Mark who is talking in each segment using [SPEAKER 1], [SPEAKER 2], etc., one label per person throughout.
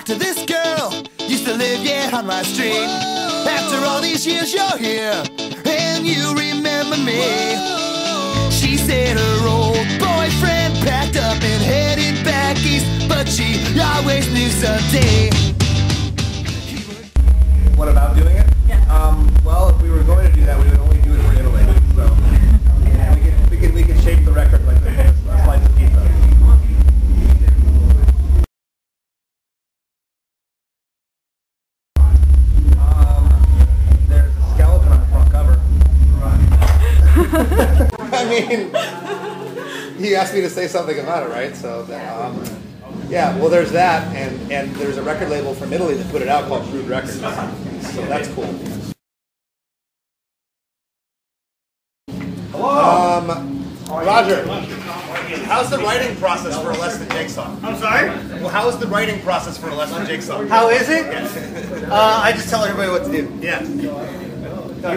[SPEAKER 1] to this girl, used to live, yeah, on my street. After all these years you're here, and you remember me. She said her old boyfriend packed up and headed back east, but she always knew someday.
[SPEAKER 2] What about doing it?
[SPEAKER 3] Yeah.
[SPEAKER 2] Well, if we were going to do that, we would only do it for Italy. So we could shape the record like this, a slice of pizza. There's a skeleton on the front cover. I mean, he asked me to say something about it, right? So, yeah. Well, there's that, and there's a record label from Italy that put it out called Rude Records. So that's cool. Roger, how's the writing process for a Less Than Jigsaw?
[SPEAKER 3] I'm sorry?
[SPEAKER 2] Well, how is the writing process for a Less Than Jigsaw?
[SPEAKER 3] How is it? I just tell everybody what to do.
[SPEAKER 2] Yeah.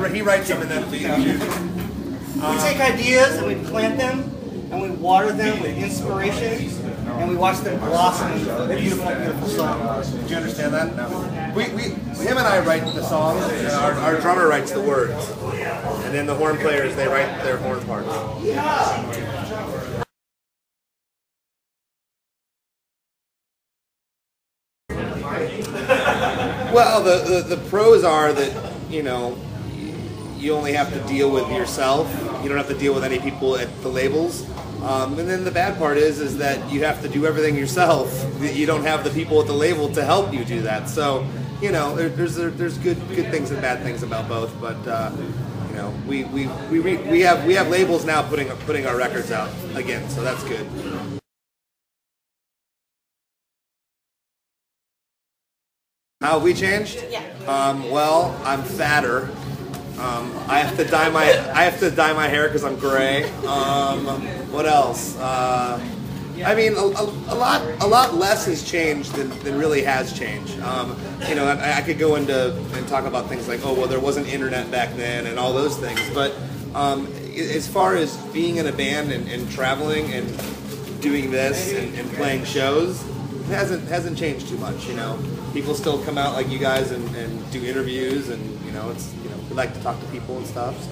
[SPEAKER 2] He writes them and then we
[SPEAKER 3] We take ideas and we plant them and we water them with inspiration and we watch them blossom into beautiful, beautiful songs.
[SPEAKER 2] Did you understand that? No. Him and I write the songs, and our drummer writes the words. And then the horn players, they write their horn parts. Well, the pros are that, you know, you only have to deal with yourself. You don't have to deal with any people at the labels. And then the bad part is that you have to do everything yourself. You don't have the people at the label to help you do that. So, you know, there's good things and bad things about both. But you know, we have labels now putting our records out again. So that's good. How have we changed?
[SPEAKER 4] Yeah.
[SPEAKER 2] Well, I'm fatter. I have to dye my hair because I'm gray. What else? I mean, a lot less has changed than really has changed. You know, I could go into and talk about things like, oh well, there wasn't internet back then and all those things. But as far as being in a band and traveling and doing this and playing shows, it hasn't changed too much. You know, people still come out like you guys and do interviews, and you know, it's, you know, we like to talk to people and stuff. So.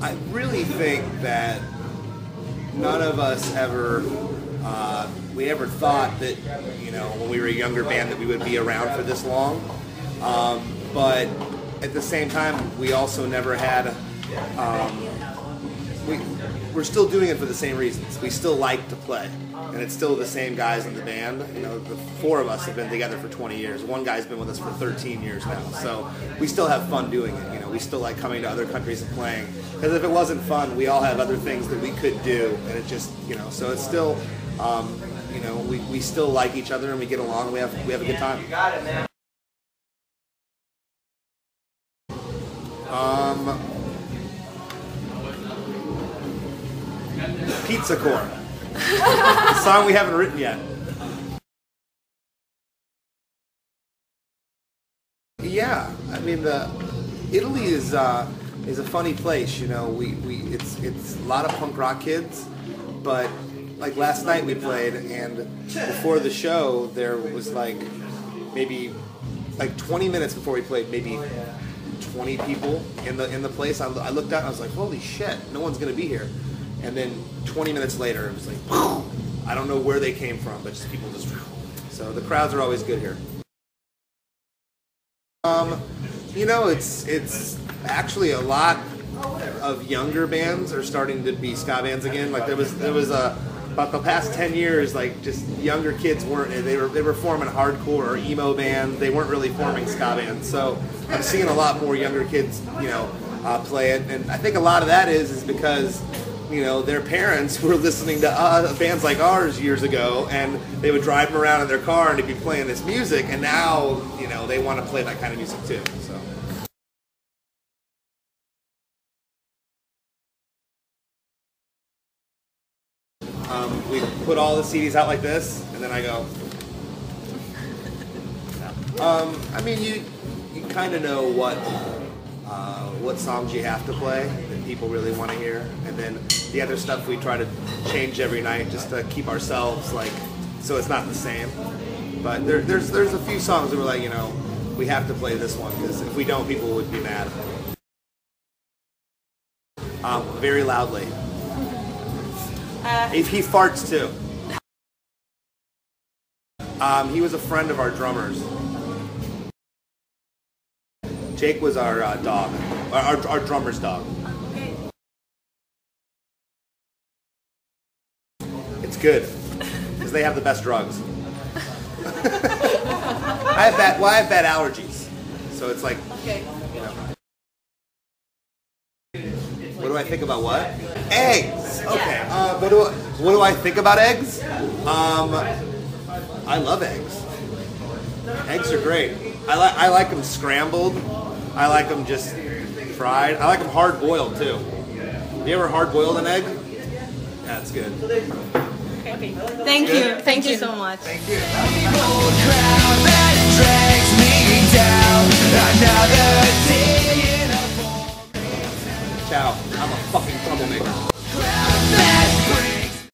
[SPEAKER 2] I really think that none of us ever thought that, you know, when we were a younger band that we would be around for this long. But at the same time, we also never had. We're still doing it for the same reasons. We still like to play, and it's still the same guys in the band. You know, the four of us have been together for 20 years. One guy's been with us for 13 years now. So we still have fun doing it. You know, we still like coming to other countries and playing. Because if it wasn't fun, we all have other things that we could do, and it just, you know. So it's still, you know, we still like each other and we get along. We have a good time.
[SPEAKER 3] You got it, man.
[SPEAKER 2] Pizza Corps. A song we haven't written yet. Yeah, I mean, Italy is a funny place. You know, it's a lot of punk rock kids, but like last night we played, and before the show there was like maybe like 20 minutes before we played, maybe 20 people in the place. I looked out and I was like, holy shit, no one's gonna be here. And then 20 minutes later, it was like, I don't know where they came from, but just people just. So the crowds are always good here. You know, it's actually a lot of younger bands are starting to be ska bands again. Like there was about the past 10 years, like just younger kids they were forming hardcore or emo bands. They weren't really forming ska bands. So I'm seeing a lot more younger kids, you know, play it, and I think a lot of that is because, you know, their parents were listening to bands like ours years ago, and they would drive them around in their car and they'd be playing this music, and now, you know, they want to play that kind of music too. So. We put all the CDs out like this, and then I go. I mean, you kind of know what songs you have to play. people really want to hear, and then the other stuff we try to change every night just to keep ourselves like so it's not the same. But there's a few songs that we're like, you know, we have to play this one because if we don't, people would be mad. Very loudly. He farts too. He was a friend of our drummer's. Jake was our dog, our drummer's dog. It's good because they have the best drugs. I have bad allergies, so it's like, you know. What do I think about what? Eggs. Okay. What do I think about eggs? I love eggs. Eggs are great. I like them scrambled. I like them just fried. I like them hard boiled too. You ever hard boiled an egg? That's good.
[SPEAKER 4] Okay. Thank you so much.
[SPEAKER 2] Thank you.
[SPEAKER 1] Crowd that drags me down another day.